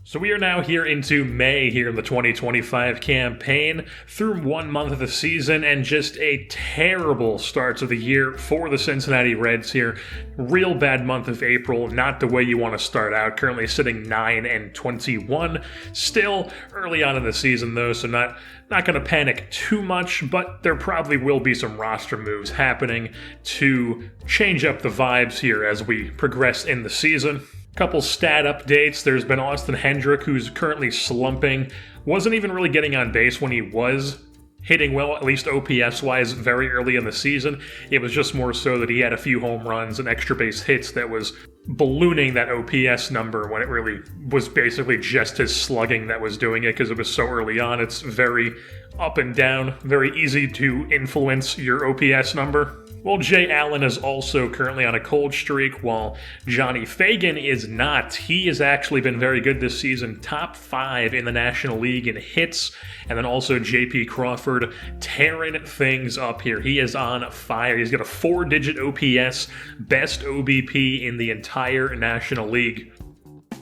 So we are now here into May here in the 2025 campaign, through 1 month of the season, and just a terrible start to the year for the Cincinnati Reds here. Real bad month of April, not the way you want to start out. Currently sitting 9-21, still early on in the season though, so not going to panic too much, but there probably will be some roster moves happening to change up the vibes here as we progress in the season. Couple stat updates. There's been Austin Hendrick, who's currently slumping. Wasn't even really getting on base when he was hitting well, at least OPS-wise, very early in the season. It was just more so that he had a few home runs and extra base hits that was ballooning that OPS number when it really was basically just his slugging that was doing it because it was so early on. It's very up and down, very easy to influence your OPS number. Well, Jay Allen is also currently on a cold streak, while Johnny Fagan is not. He has actually been very good this season, top 5 in the National League in hits, and then also J.P. Crawford tearing things up here. He is on fire. He's got a 4-digit OPS, best OBP in the entire National League.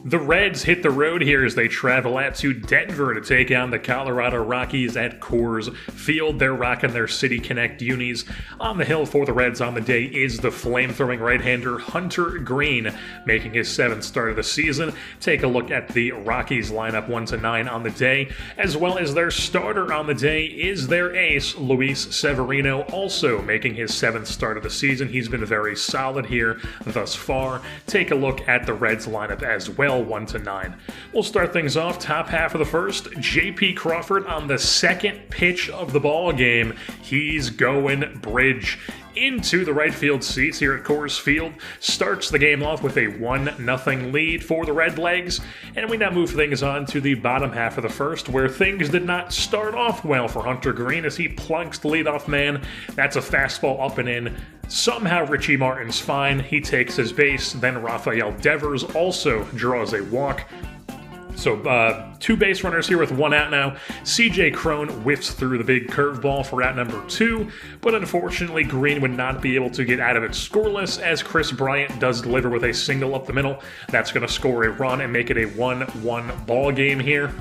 The Reds hit the road here as they travel out to Denver to take on the Colorado Rockies at Coors Field. They're rocking their City Connect unis. On the hill for the Reds on the day is the flame-throwing right-hander Hunter Greene, making his 7th start of the season. Take a look at the Rockies lineup 1-9 on the day, as well as their starter on the day is their ace, Luis Severino, also making his 7th start of the season. He's been very solid here thus far. Take a look at the Reds lineup as well. 1-9. We'll start things off top half of the first. J.P. Crawford on the second pitch of the ball game. He's going bridge into the right field seats here at Coors Field. Starts the game off with a 1-0 lead for the Redlegs. And we now move things on to the bottom half of the first, where things did not start off well for Hunter Greene as he plunks the leadoff man. That's a fastball up and in. Somehow Richie Martin's fine. He takes his base. Then Rafael Devers also draws a walk. So 2 base runners here with 1 out now. CJ Cron whiffs through the big curveball for out number 2, but unfortunately Greene would not be able to get out of it scoreless as Chris Bryant does deliver with a single up the middle. That's going to score a run and make it a 1-1 ball game here.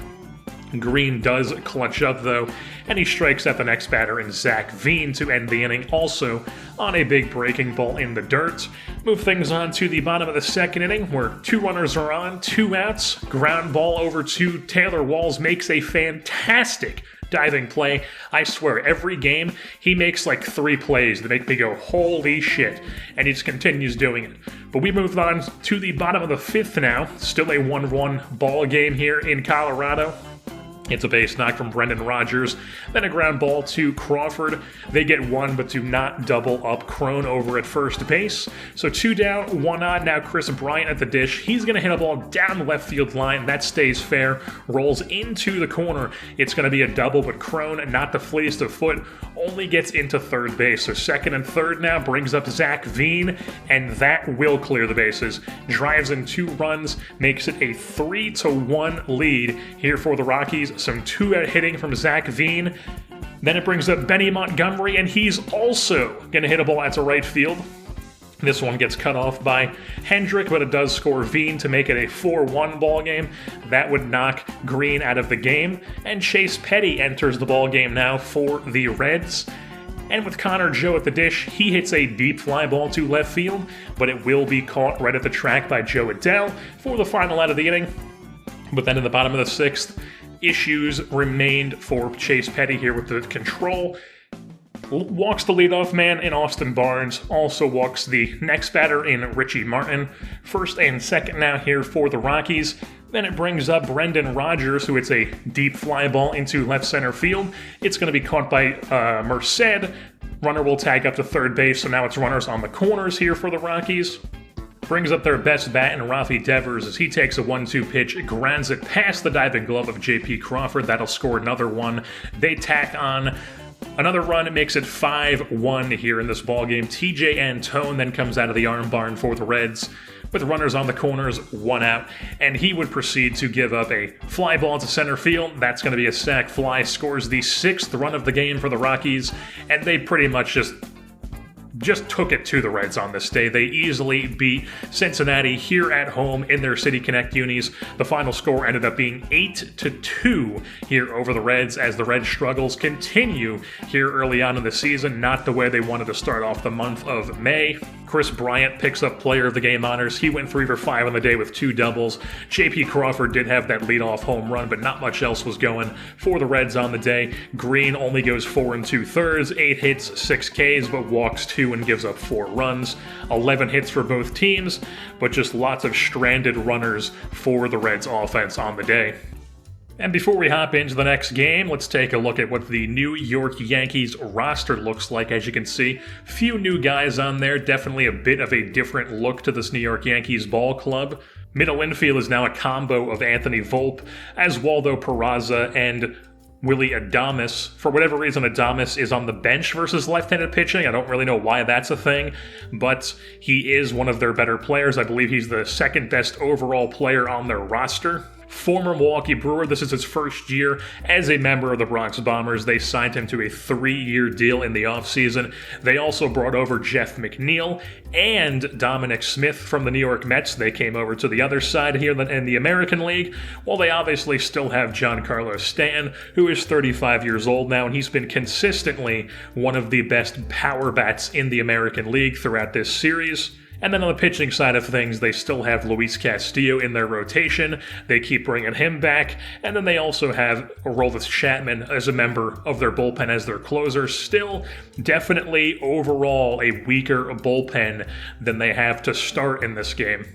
Greene does clutch up though, and he strikes at the next batter in Zach Veen to end the inning, also on a big breaking ball in the dirt. Move things on to the bottom of the second inning, where 2 runners are on, 2 outs. Ground ball over to Taylor Walls, makes a fantastic diving play. I swear, every game he makes like 3 plays that make me go, holy shit, and he just continues doing it. But we move on to the bottom of the 5th now. Still a 1-1 ball game here in Colorado. It's a base knock from Brendan Rodgers, then a ground ball to Crawford. They get 1, but do not double up Cron over at first base. So 2 down, 1 on. Now Chris Bryant at the dish. He's going to hit a ball down the left field line. That stays fair. Rolls into the corner. It's going to be a double, but Cron, not the fleetest of foot, only gets into third base. So second and third now brings up Zach Veen, and that will clear the bases. Drives in 2 runs, makes it a 3-1 lead here for the Rockies. Some 2-out hitting from Zach Veen. Then it brings up Benny Montgomery, and he's also going to hit a ball out to right field. This one gets cut off by Hendrick, but it does score Veen to make it a 4-1 ball game. That would knock Greene out of the game, and Chase Petty enters the ball game now for the Reds. And with Connor Joe at the dish, he hits a deep fly ball to left field, but it will be caught right at the track by Joe Adell for the final out of the inning. But then in the bottom of the 6th, issues remained for Chase Petty here with the control. Walks the leadoff man in Austin Barnes, also walks the next batter in Richie Martin. First and second now here for the Rockies. Then it brings up Brendan Rodgers, who hits a deep fly ball into left center field. It's going to be caught by Merced. Runner will tag up to third base, so now it's runners on the corners here for the Rockies. Brings up their best bat in Rafi Devers as he takes a 1-2 pitch, grounds it past the diving glove of J.P. Crawford. That'll score another 1. They tack on another run. It makes it 5-1 here in this ballgame. TJ Antone then comes out of the arm barn for the Reds with runners on the corners, 1 out, and he would proceed to give up a fly ball to center field. That's going to be a sac fly, scores the 6th run of the game for the Rockies, and they pretty much just just took it to the Reds on this day. They easily beat Cincinnati here at home in their City Connect unis. The final score ended up being 8-2 here over the Reds as the Reds' struggles continue here early on in the season, not the way they wanted to start off the month of May. Chris Bryant picks up Player of the Game honors. He went 3 for 5 on the day with 2 doubles. J.P. Crawford did have that leadoff home run, but not much else was going for the Reds on the day. Green only goes 4 2/3, 8 hits, 6 Ks, but walks 2 and gives up 4 runs. 11 hits for both teams, but just lots of stranded runners for the Reds offense on the day. And before we hop into the next game, let's take a look at what the New York Yankees roster looks like. As you can see, few new guys on there, definitely a bit of a different look to this New York Yankees ball club. Middle infield is now a combo of Anthony Volpe, Oswaldo Peraza, and Willy Adames. For whatever reason, Adames is on the bench versus left-handed pitching. I don't really know why that's a thing, but he is one of their better players. I believe he's the second best overall player on their roster. Former Milwaukee Brewer, this is his first year as a member of the Bronx Bombers. They signed him to a 3-year deal in the offseason. They also brought over Jeff McNeil and Dominic Smith from the New York Mets. They came over to the other side here in the American League. Well, they obviously still have Giancarlo Stanton, who is 35 years old now, and he's been consistently one of the best power bats in the American League throughout this series. And then on the pitching side of things, they still have Luis Castillo in their rotation. They keep bringing him back. And then they also have Aroldis Chapman as a member of their bullpen as their closer. Still, definitely overall a weaker bullpen than they have to start in this game.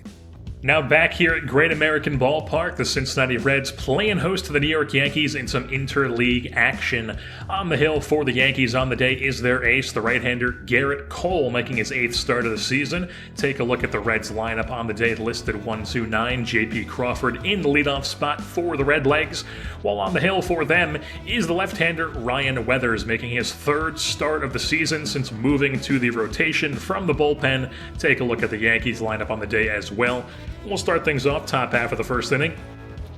Now back here at Great American Ballpark, the Cincinnati Reds playing host to the New York Yankees in some interleague action. On the hill for the Yankees on the day is their ace, the right-hander Garrett Cole, making his 8th start of the season. Take a look at the Reds lineup on the day, listed 1-2-9. J.P. Crawford in the leadoff spot for the Redlegs, while on the hill for them is the left-hander Ryan Weathers, making his 3rd start of the season since moving to the rotation from the bullpen. Take a look at the Yankees lineup on the day as well. We'll start things off top half of the first inning.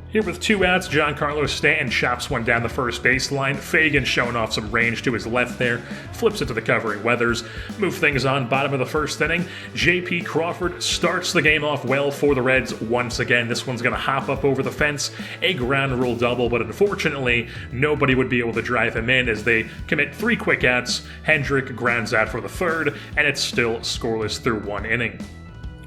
Here with 2 outs, Giancarlo Stanton chops one down the first baseline. Fagan showing off some range to his left there. Flips it to the covering Weathers. Move things on bottom of the first inning. J.P. Crawford starts the game off well for the Reds once again. This one's going to hop up over the fence. A ground rule double, but unfortunately, nobody would be able to drive him in as they commit 3 quick outs. Hendrick grounds out for the 3rd, and it's still scoreless through 1 inning.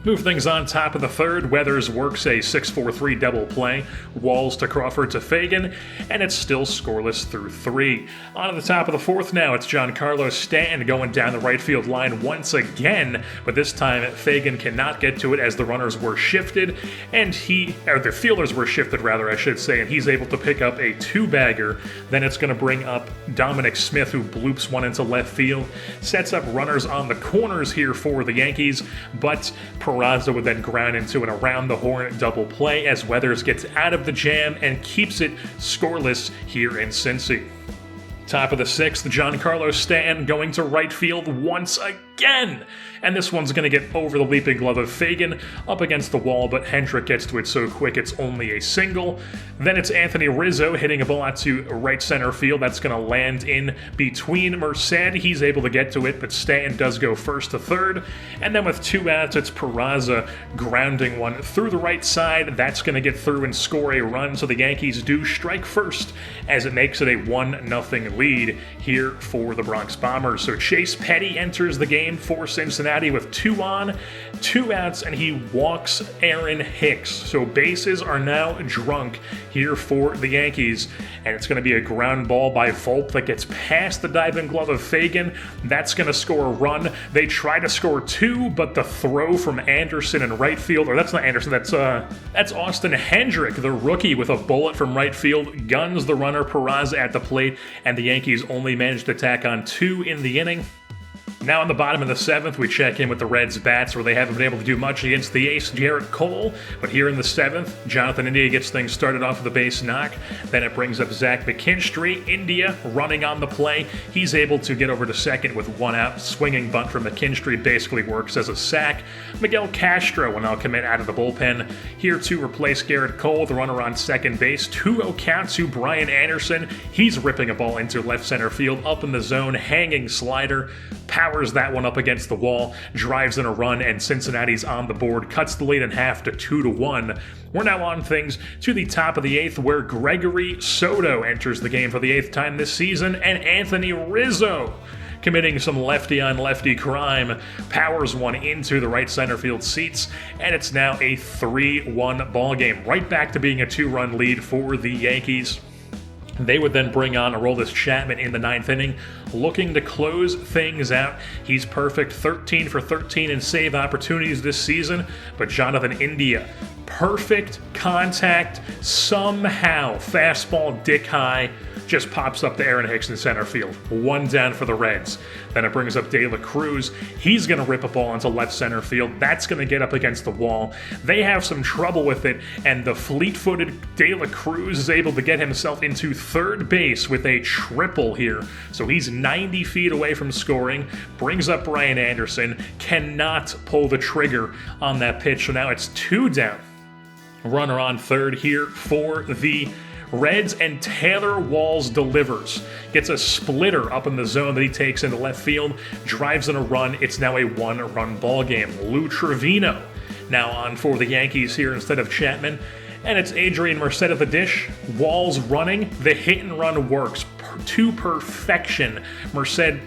Move things on top of the 3rd. Weathers works a 6-4-3 double play. Walls to Crawford to Fagan, and it's still scoreless through 3. On to the top of the 4th now. It's Giancarlo Stanton going down the right field line once again, but this time Fagan cannot get to it as the runners were shifted, and the fielders were shifted rather, I should say, and he's able to pick up a 2-bagger. Then it's going to bring up Dominic Smith, who bloops one into left field. Sets up runners on the corners here for the Yankees, but Peraza would then ground into an around-the-horn double play as Weathers gets out of the jam and keeps it scoreless here in Cincy. Top of the 6th, Giancarlo Stanton going to right field once again. And this one's going to get over the leaping glove of Fagan, up against the wall, but Hendrick gets to it so quick it's only a single. Then it's Anthony Rizzo hitting a ball out to right center field. That's going to land in between Merced. He's able to get to it, but Stanton does go first to 3rd. And then with 2 outs, it's Peraza grounding one through the right side. That's going to get through and score a run, so the Yankees do strike first as it makes it a 1-0 lead here for the Bronx Bombers. So Chase Petty enters the game for Cincinnati with 2 on, 2 outs, and he walks Aaron Hicks. So bases are now drunk here for the Yankees, and it's going to be a ground ball by Volpe that gets past the diving glove of Fagan. That's going to score a run. They try to score 2, but the throw from Anderson in right field, or that's not Anderson, that's Austin Hendrick, the rookie, with a bullet from right field, guns the runner Peraza at the plate, and the Yankees only managed to tack on 2 in the inning. Now in the bottom of the 7th, we check in with the Reds' bats, where they haven't been able to do much against the ace, Garrett Cole. But here in the 7th, Jonathan India gets things started off with a base knock. Then it brings up Zach McKinstry. India running on the play. He's able to get over to second with 1 out. Swinging bunt from McKinstry basically works as a sack. Miguel Castro will now commit out of the bullpen. Here to replace Garrett Cole, the runner on second base. 2-0 count to Brian Anderson. He's ripping a ball into left center field, up in the zone, hanging slider. Power powers that one up against the wall, drives in a run, and Cincinnati's on the board, cuts the lead in half to 2-1. We're now on things to the top of the 8th, where Gregory Soto enters the game for the 8th time this season, and Anthony Rizzo, committing some lefty-on-lefty crime, powers one into the right center field seats, and it's now a 3-1 ball game, right back to being a 2-run lead for the Yankees. They would then bring on Aroldis Chapman in the 9th inning, looking to close things out. He's perfect, 13 for 13 in save opportunities this season, but Jonathan India, perfect contact, somehow fastball dick high, just pops up to Aaron Hicks in center field. 1 down for the Reds. Then it brings up De La Cruz. He's going to rip a ball into left center field. That's going to get up against the wall. They have some trouble with it, and the fleet-footed De La Cruz is able to get himself into third base with a triple here. So he's 90 feet away from scoring. Brings up Brian Anderson. Cannot pull the trigger on that pitch. So now it's 2 down. Runner on third here for the Reds, and Taylor Walls delivers. Gets a splitter up in the zone that he takes into left field, drives in a run. It's now a 1-run ball game. Lou Trevino now on for the Yankees here instead of Chapman. And it's Adrian Merced at the dish. Walls running. The hit and run works to perfection. Merced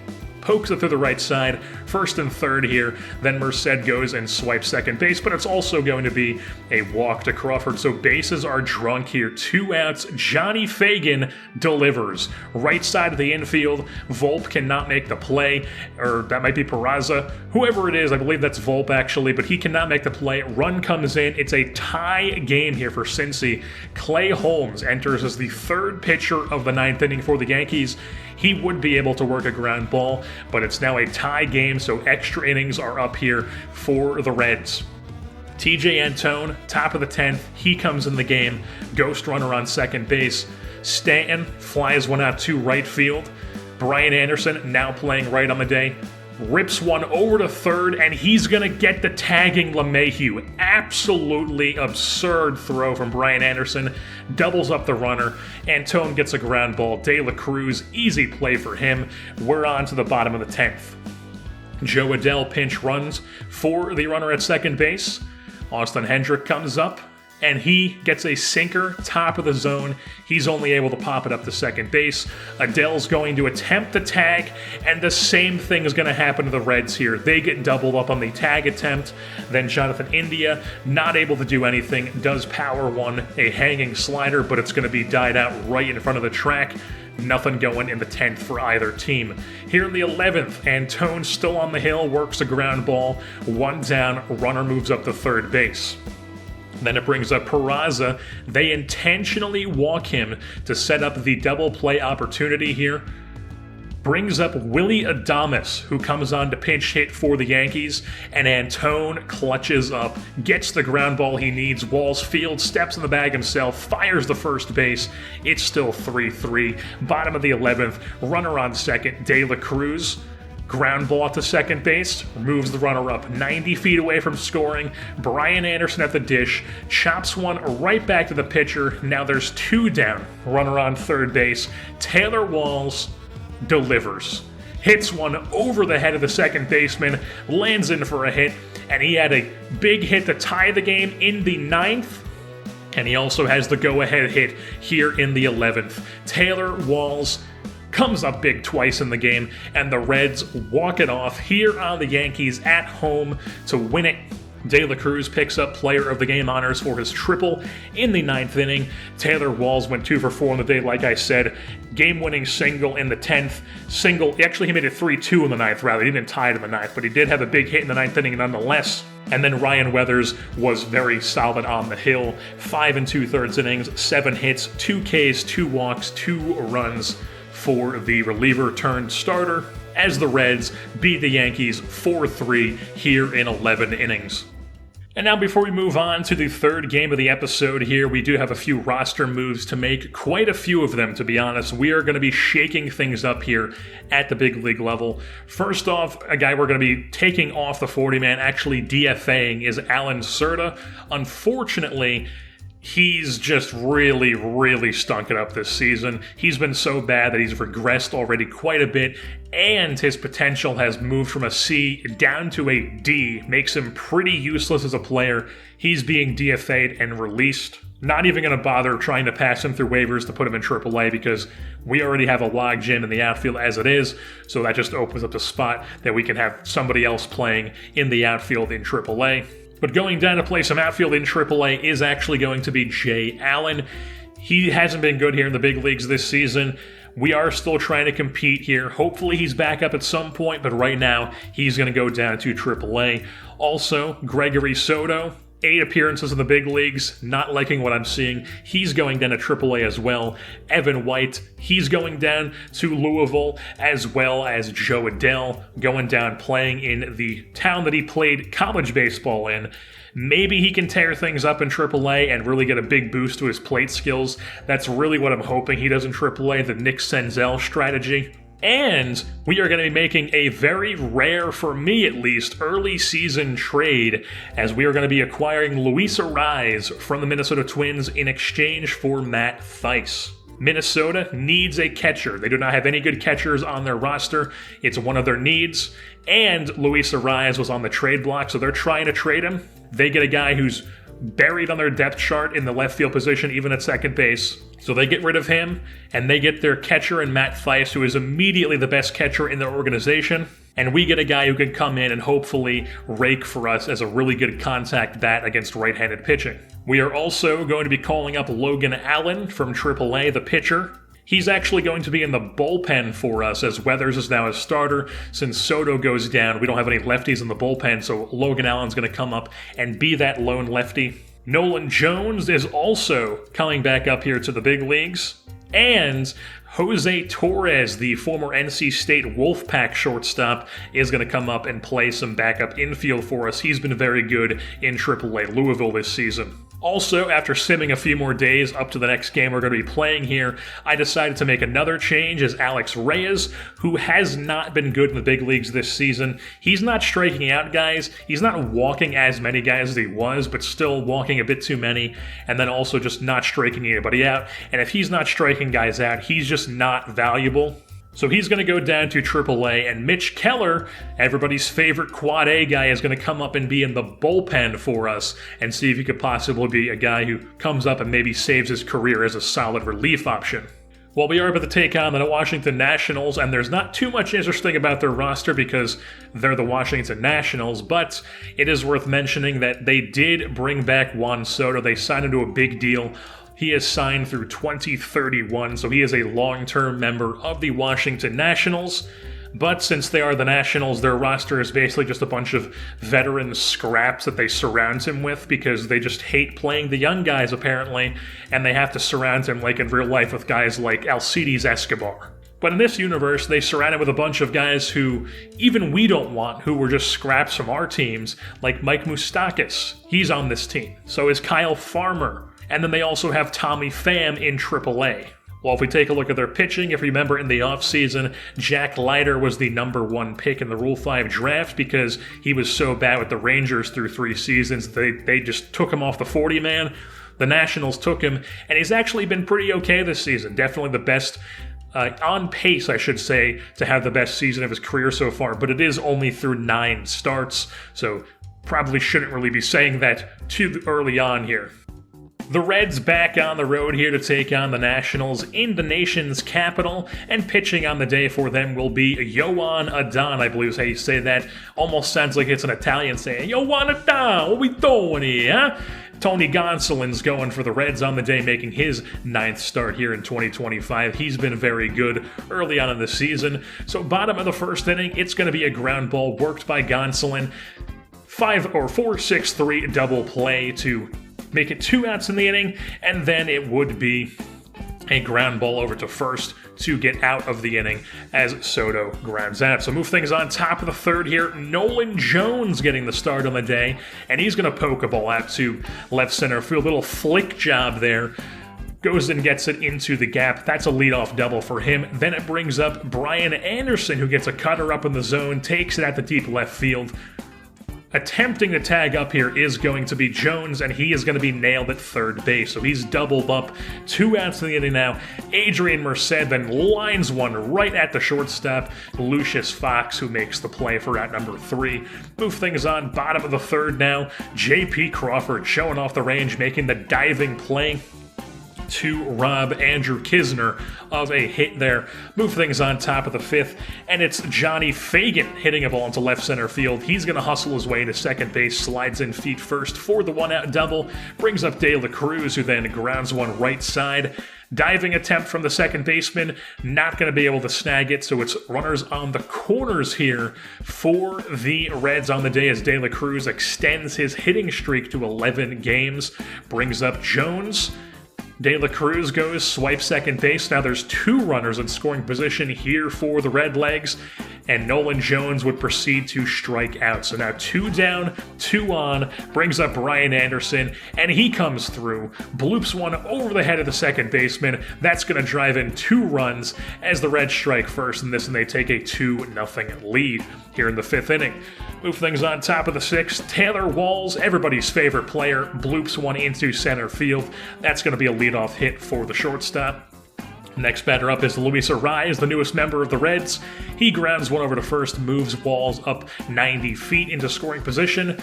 pokes it through the right side, first and third here. Then Merced goes and swipes second base, but it's also going to be a walk to Crawford. So bases are drunk here. 2 outs. Johnny Fagan delivers. Right side of the infield. Volpe cannot make the play, or that might be Peraza. Whoever it is, I believe that's Volpe actually, but he cannot make the play. Run comes in. It's a tie game here for Cincy. Clay Holmes enters as the 3rd pitcher of the 9th inning for the Yankees. He would be able to work a ground ball, but it's now a tie game, so extra innings are up here for the Reds. TJ Antone, top of the 10th, he comes in the game. Ghost runner on second base. Stanton flies one out to right field. Brian Anderson, now playing right on the day, rips one over to third, and he's going to get the tagging LeMahieu. Absolutely absurd throw from Brian Anderson. Doubles up the runner. Antone gets a ground ball. De La Cruz, easy play for him. We're on to the bottom of the 10th. Joe Adell pinch runs for the runner at second base. Austin Hendrick comes up, and he gets a sinker, top of the zone. He's only able to pop it up to second base. Adell's going to attempt the tag, and the same thing is going to happen to the Reds here. They get doubled up on the tag attempt. Then Jonathan India, not able to do anything, does power one, a hanging slider, but it's going to be died out right in front of the track. Nothing going in the 10th for either team. Here in the 11th, Antone still on the hill, works a ground ball. 1 down, runner moves up to third base. Then it brings up Peraza. They intentionally walk him to set up the double play opportunity here. Brings up Willie Adames, who comes on to pinch hit for the Yankees, and Antone clutches up, gets the ground ball he needs. Walls field, steps in the bag himself, fires the first base. It's still 3-3. Bottom of the 11th, runner on second, De La Cruz. Ground ball to second base, moves the runner up 90 feet away from scoring. Brian Anderson at the dish, chops one right back to the pitcher. Now there's 2 down. Runner on third base. Taylor Walls delivers. Hits one over the head of the second baseman, lands in for a hit, and he had a big hit to tie the game in the 9th. And he also has the go-ahead hit here in the 11th. Taylor Walls comes up big twice in the game, and the Reds walk it off here on the Yankees at home to win it. De La Cruz picks up player of the game honors for his triple in the 9th inning. Taylor Walls went 2 for 4 on the day, like I said. Game-winning single in the 10th. Actually, he made it 3-2 in the 9th, rather. He didn't tie it in the 9th, but he did have a big hit in the 9th inning nonetheless. And then Ryan Weathers was very solid on the hill. 5 2/3 innings, 7 hits, 2 Ks, 2 walks, 2 runs for the reliever turned starter, as the Reds beat the Yankees 4-3 here in 11 innings. And now before we move on to the 3rd game of the episode here, we do have a few roster moves to make, quite a few of them to be honest. We are going to be shaking things up here at the big league level. First off, a guy we're going to be taking off the 40-man, actually DFAing, is Alan Cerda. Unfortunately, he's just really stunk it up this season. He's been so bad that he's regressed already quite a bit. and his potential has moved from a C down to a D, makes him pretty useless as a player. He's being DFA'd and released. Not even going to bother trying to pass him through waivers to put him in AAA because we already have a logjam in the outfield as it is, so that just opens up the spot that we can have somebody else playing in the outfield in AAA. But going down to play some outfield in AAA is actually going to be Jay Allen. He hasn't been good here in the big leagues this season. We are still trying to compete here. Hopefully he's back up at some point, but right now he's going to go down to AAA. Also, Gregory Soto, 8 appearances in the big leagues, not liking what I'm seeing. He's going down to AAA as well. Evan White, he's going down to Louisville, as well as Joe Adell going down playing in the town that he played college baseball in. Maybe he can tear things up in AAA and really get a big boost to his plate skills. That's really what I'm hoping he does in AAA, the Nick Senzel strategy. And we are going to be making a very rare, for me at least, early season trade, as we are going to be acquiring Luis Arraez from the Minnesota Twins in exchange for Matt Thaiss. Minnesota needs a catcher. They do not have any good catchers on their roster. It's one of their needs. And Luis Arraez was on the trade block, so they're trying to trade him. They get a guy who's buried on their depth chart in the left field position, even at second base. So they get rid of him, and they get their catcher in Matt Thaiss, who is immediately the best catcher in their organization. And we get a guy who can come in and hopefully rake for us as a really good contact bat against right-handed pitching. We are also going to be calling up Logan Allen from AAA, the pitcher. He's actually going to be in the bullpen for us, as Weathers is now a starter. Since Soto goes down, we don't have any lefties in the bullpen, so Logan Allen's going to come up and be that lone lefty. Nolan Jones is also coming back up here to the big leagues. And Jose Torres, the former NC State Wolfpack shortstop, is going to come up and play some backup infield for us. He's been very good in AAA Louisville this season. Also, after simming a few more days up to the next game we're going to be playing here, I decided to make another change as Alex Reyes, who has not been good in the big leagues this season. He's not striking out guys. He's not walking as many guys as he was, but still walking a bit too many, and then also just not striking anybody out. And if he's not striking guys out, he's just not valuable. So he's going to go down to AAA, and Mitch Keller, everybody's favorite Quad A guy, is going to come up and be in the bullpen for us and see if he could possibly be a guy who comes up and maybe saves his career as a solid relief option. Well, we are about to take on the Washington Nationals, and there's not too much interesting about their roster because they're the Washington Nationals, but it is worth mentioning that they did bring back Juan Soto. They signed him to a big deal. He is signed through 2031, so he is a long-term member of the Washington Nationals. But since they are the Nationals, their roster is basically just a bunch of veteran scraps that they surround him with because they just hate playing the young guys, apparently, and they have to surround him, like in real life, with guys like Alcides Escobar. But in this universe, they surround him with a bunch of guys who even we don't want, who were just scraps from our teams, like Mike Moustakas. He's on this team. So is Kyle Farmer. And then they also have Tommy Pham in AAA. Well, if we take a look at their pitching, if you remember in the offseason, Jack Leiter was the number 1 pick in the Rule 5 draft because he was so bad with the Rangers through 3 seasons. They just took him off the 40-man. The Nationals took him, and he's actually been pretty okay this season. Definitely the best, on pace, I should say, to have the best season of his career so far, but it is only through 9 starts, so probably shouldn't really be saying that too early on here. The Reds back on the road here to take on the Nationals in the nation's capital, and pitching on the day for them will be Yoan Adon, I believe is how you say that. Almost sounds like it's an Italian saying, Yoan Adon, what we doing here, huh? Tony Gonsolin's going for the Reds on the day, making his 9th start here in 2025. He's been very good early on in the season. So bottom of the first inning, it's going to be a ground ball worked by Gonsolin. 4-6-3 double play to make it 2 outs in the inning, and then it would be a ground ball over to first to get out of the inning as Soto grounds out. So move things on top of the third here. Nolan Jones getting the start on the day, and he's going to poke a ball out to left center field. A little flick job there. Goes and gets it into the gap. That's a leadoff double for him. Then it brings up Brian Anderson, who gets a cutter up in the zone, takes it at the deep left field. Attempting to tag up here is going to be Jones, and he is going to be nailed at third base. So he's doubled up, 2 outs in the inning now. Adrian Merced then lines one right at the shortstop. Lucius Fox, who makes the play for out number 3. Move things on, bottom of the third now. J.P. Crawford showing off the range, making the diving play to rob Andrew Kisner of a hit there. Move things on top of the 5th, and it's Johnny Fagan hitting a ball into left center field. He's going to hustle his way to second base, slides in feet first for the 1-out double, brings up De La Cruz, who then grounds one right side. Diving attempt from the second baseman, not going to be able to snag it, so it's runners on the corners here for the Reds on the day as De La Cruz extends his hitting streak to 11 games, brings up Jones. De La Cruz goes, swipes second base. Now there's 2 runners in scoring position here for the Redlegs, and Nolan Jones would proceed to strike out. So now 2 down, 2 on, brings up Brian Anderson, and he comes through, bloops one over the head of the second baseman. That's going to drive in 2 runs as the Reds strike first in this, and they take a 2-0 lead here in the 5th inning. Move things on top of the 6th. Taylor Walls, everybody's favorite player, bloops one into center field. That's going to be a leadoff hit for the shortstop. Next batter up is Luis Arraez, the newest member of the Reds. He grounds one over to first, moves Walls up 90 feet into scoring position.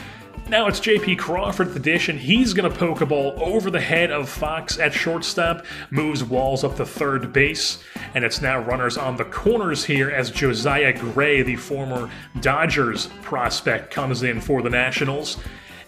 Now it's J.P. Crawford at the dish, and he's going to poke a ball over the head of Fox at shortstop, moves Walls up to third base, and it's now runners on the corners here as Josiah Gray, the former Dodgers prospect, comes in for the Nationals.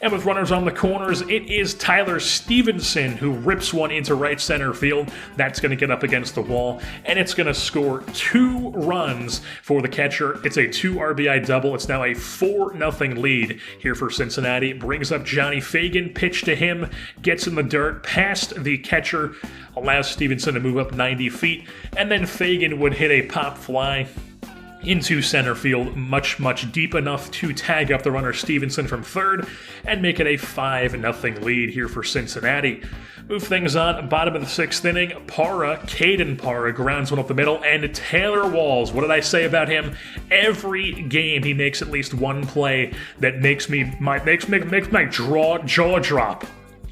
And with runners on the corners, it is Tyler Stevenson who rips one into right center field. That's going to get up against the wall, and it's going to score 2 runs for the catcher. It's a 2 RBI double. It's now a 4-0 lead here for Cincinnati. Brings up Johnny Fagan, pitch to him, gets in the dirt past the catcher, allows Stevenson to move up 90 feet, and then Fagan would hit a pop fly into center field, much deep enough to tag up the runner Stevenson from third and make it a 5-0 lead here for Cincinnati. Move things on, bottom of the 6th inning, Caden Parra grounds one up the middle, and Taylor Walls, what did I say about him? Every game he makes at least one play that makes my jaw drop.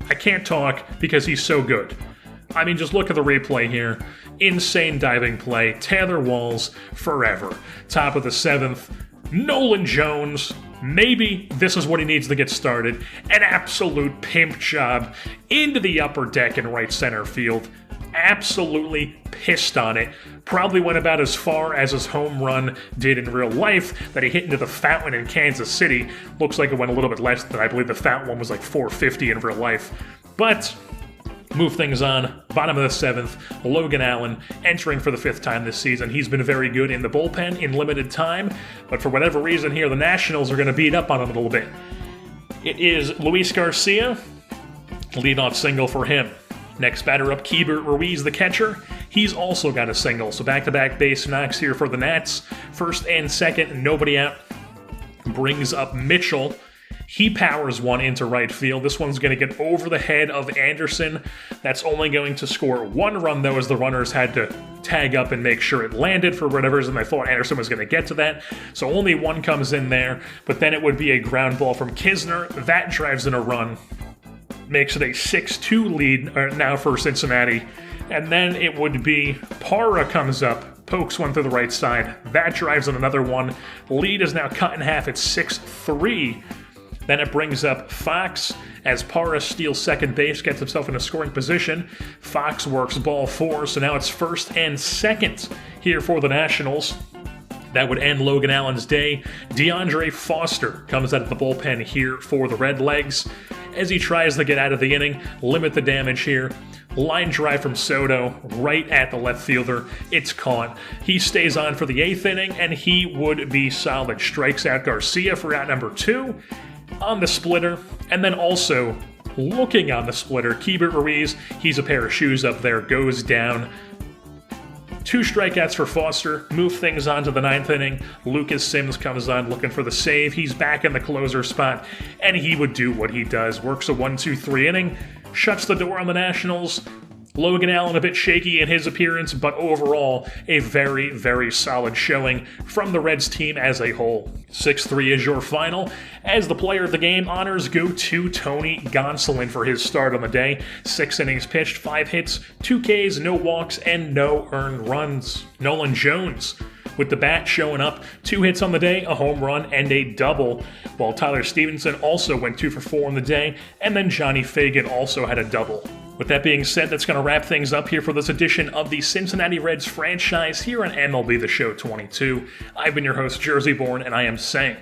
I can't talk because he's so good. I mean, just look at the replay here. Insane diving play. Taylor Walls, forever. Top of the 7th, Nolan Jones. Maybe this is what he needs to get started. An absolute pimp job into the upper deck in right center field. Absolutely pissed on it. Probably went about as far as his home run did in real life that he hit into the fountain in Kansas City. Looks like it went a little bit less than I believe the fountain one was like 450 in real life. But move things on, bottom of the 7th, Logan Allen entering for the 5th time this season. He's been very good in the bullpen in limited time, but for whatever reason here, the Nationals are going to beat up on him a little bit. It is Luis Garcia, leadoff single for him. Next batter up, Keibert Ruiz, the catcher. He's also got a single, so back-to-back base knocks here for the Nats. First and second, nobody out. Brings up Mitchell. He powers one into right field. This one's going to get over the head of Anderson. That's only going to score 1 run, though, as the runners had to tag up and make sure it landed for whatever reason. I thought Anderson was going to get to that. So only 1 comes in there, but then it would be a ground ball from Kisner. That drives in a run. Makes it a 6-2 lead now for Cincinnati. And then it would be Parra comes up, pokes one through the right side. That drives in another one. Lead is now cut in half at 6-3. Then it brings up Fox as Parra steals second base, gets himself in a scoring position. Fox works ball 4, so now it's first and second here for the Nationals. That would end Logan Allen's day. DeAndre Foster comes out of the bullpen here for the Redlegs as he tries to get out of the inning, limit the damage here. Line drive from Soto right at the left fielder. It's caught. He stays on for the 8th inning, and he would be solid. Strikes out Garcia for out number 2 on the splitter, and then also looking on the splitter, Keibert Ruiz, he's a pair of shoes up there, goes down. 2 strikeouts for Foster, move things on to the 9th inning. Lucas Sims comes on looking for the save. He's back in the closer spot, and he would do what he does. Works a 1-2-3 inning, shuts the door on the Nationals, Logan Allen a bit shaky in his appearance, but overall a very, very solid showing from the Reds team as a whole. 6-3 is your final, as the player of the game honors go to Tony Gonsolin for his start on the day. 6 innings pitched, 5 hits, 2 Ks, no walks, and no earned runs. Nolan Jones with the bat showing up, 2 hits on the day, a home run, and a double, while Tyler Stevenson also went 2 for 4 on the day, and then Johnny Fagan also had a double. With that being said, that's going to wrap things up here for this edition of the Cincinnati Reds franchise here on MLB The Show 22. I've been your host, Jersey Born, and I am saying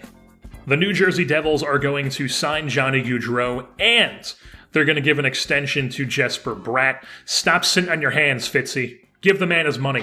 the New Jersey Devils are going to sign Johnny Gaudreau, and they're going to give an extension to Jesper Bratt. Stop sitting on your hands, Fitzy. Give the man his money.